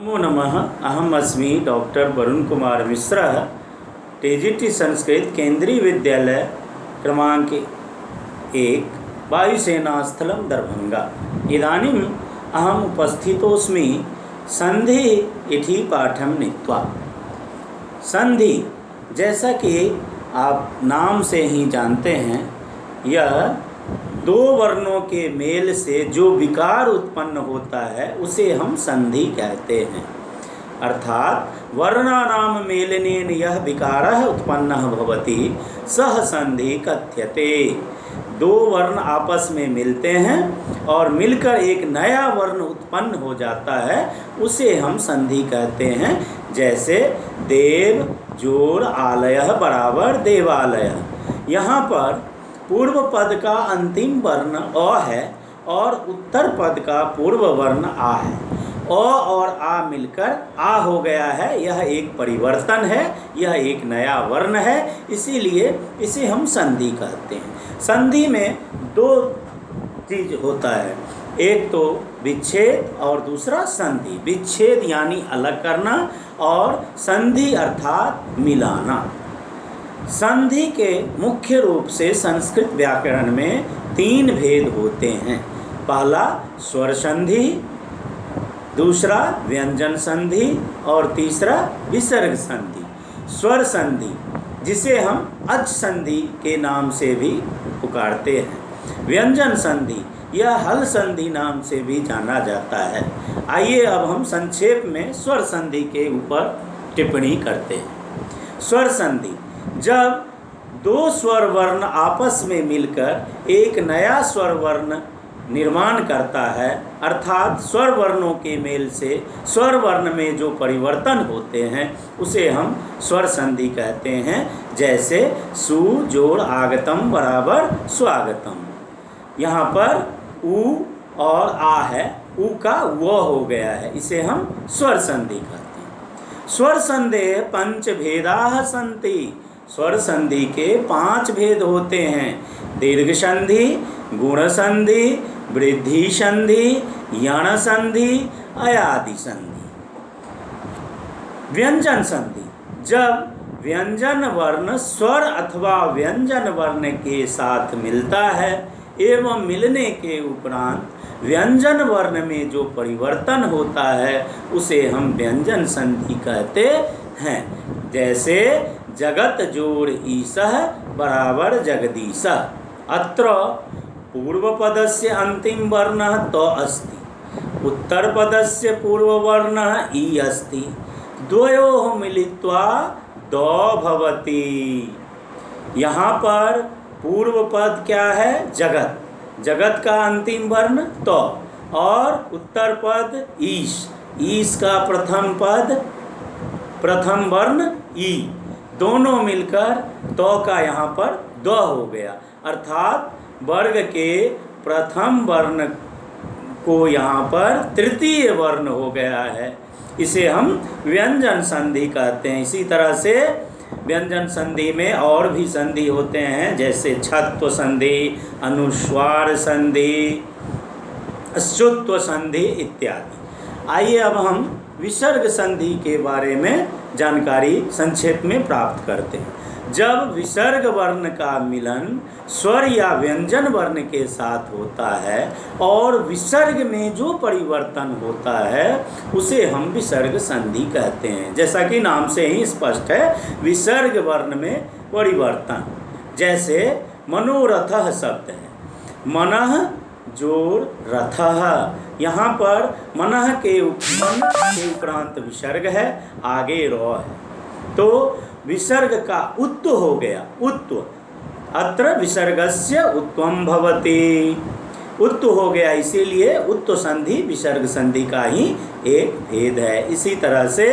नमो नमः। अहम अस्मि डॉक्टर वरुण कुमार मिश्रा, टीजीटी संस्कृत केंद्रीय विद्यालय क्रमांक 1 वायुसेनास्थलं दरभंगा। इदानीम् अहम् उपस्थितोऽस्मि संधि इति पाठं नीत्वा। संधि, जैसा कि आप नाम से ही जानते हैं, यह दो वर्णों के मेल से जो विकार उत्पन्न होता है उसे हम संधि कहते हैं। अर्थात वर्णानां मेलनेन यह विकारः उत्पन्नः भवति सह संधि कथ्यते। दो वर्ण आपस में मिलते हैं और मिलकर एक नया वर्ण उत्पन्न हो जाता है, उसे हम संधि कहते हैं। जैसे देव जोड़ आलयः बराबर देवालय। यहाँ पर पूर्व पद का अंतिम वर्ण अ है और उत्तर पद का पूर्व वर्ण आ है। अ और आ मिलकर आ हो गया है। यह एक परिवर्तन है, यह एक नया वर्ण है, इसीलिए इसे हम संधि कहते हैं। संधि में दो चीज होता है, एक तो विच्छेद और दूसरा संधि। विच्छेद यानी अलग करना और संधि अर्थात मिलाना। संधि के मुख्य रूप से संस्कृत व्याकरण में 3 भेद होते हैं। पहला स्वर संधि, दूसरा व्यंजन संधि और तीसरा विसर्ग संधि। स्वर संधि, जिसे हम अच संधि के नाम से भी पुकारते हैं। व्यंजन संधि, यह हल संधि नाम से भी जाना जाता है। आइए अब हम संक्षेप में स्वर संधि के ऊपर टिप्पणी करते हैं। स्वर संधि, जब दो स्वर वर्ण आपस में मिलकर एक नया स्वर वर्ण निर्माण करता है, अर्थात स्वर वर्णों के मेल से स्वर वर्ण में जो परिवर्तन होते हैं उसे हम स्वर संधि कहते हैं। जैसे सु जोड़ आगतम बराबर स्वागतम। यहाँ पर उ और आ है, उ का व हो गया है, इसे हम स्वर संधि कहते हैं। स्वर संधि पंच भेदाः सन्ति। स्वर संधि के 5 भेद होते हैं। दीर्घ संधि, गुण संधि, वृद्धि संधि, यण संधि, अयादि संधि। व्यंजन संधि, जब व्यंजन वर्ण स्वर अथवा व्यंजन वर्ण के साथ मिलता है एवं मिलने के उपरांत व्यंजन वर्ण में जो परिवर्तन होता है उसे हम व्यंजन संधि कहते हैं। जैसे जगत जोड़ ईशः बराबर जगदीशः। अत्र पूर्वपदस्य अंतिम वर्णः त अस्ति, उत्तरपदस्य पूर्ववर्णः ई अस्ति। द्वयोः मिलित्वा द भवति। यहाँ पर पूर्व पद क्या है? जगत। जगत का अंतिम वर्ण त और उत्तर पद ईश। ईश का प्रथम वर्ण ई। दोनों मिलकर तो का यहाँ पर द हो गया, अर्थात वर्ग के प्रथम वर्ण को यहाँ पर तृतीय वर्ण हो गया है। इसे हम व्यंजन संधि कहते हैं। इसी तरह से व्यंजन संधि में और भी संधि होते हैं, जैसे छत्व संधि, अनुस्वार संधि, श्रुत्व संधि इत्यादि। आइए अब हम विसर्ग संधि के बारे में जानकारी संक्षेप में प्राप्त करते हैं। जब विसर्ग वर्ण का मिलन स्वर या व्यंजन वर्ण के साथ होता है और विसर्ग में जो परिवर्तन होता है उसे हम विसर्ग संधि कहते हैं। जैसा कि नाम से ही स्पष्ट है, विसर्ग वर्ण में परिवर्तन। जैसे मनोरथः शब्द है, मनः जोड़ रथः। यहाँ पर मनः के उपरांत विसर्ग है, आगे र है, तो विसर्ग का उत्व हो गया। उत्व, अत्र विसर्गस्य उत्वम भवति। उत्व हो गया, इसीलिए उत्व संधि विसर्ग संधि का ही एक भेद है। इसी तरह से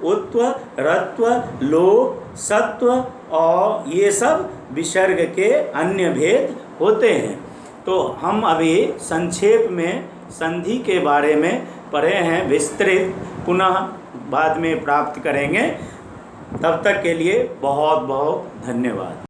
उत्व, रत्व, लोप, सत्व और ये सब विसर्ग के अन्य भेद होते हैं। तो हम अभी संक्षेप में संधि के बारे में पढ़े हैं, विस्तृत पुनः बाद में प्राप्त करेंगे। तब तक के लिए बहुत बहुत धन्यवाद।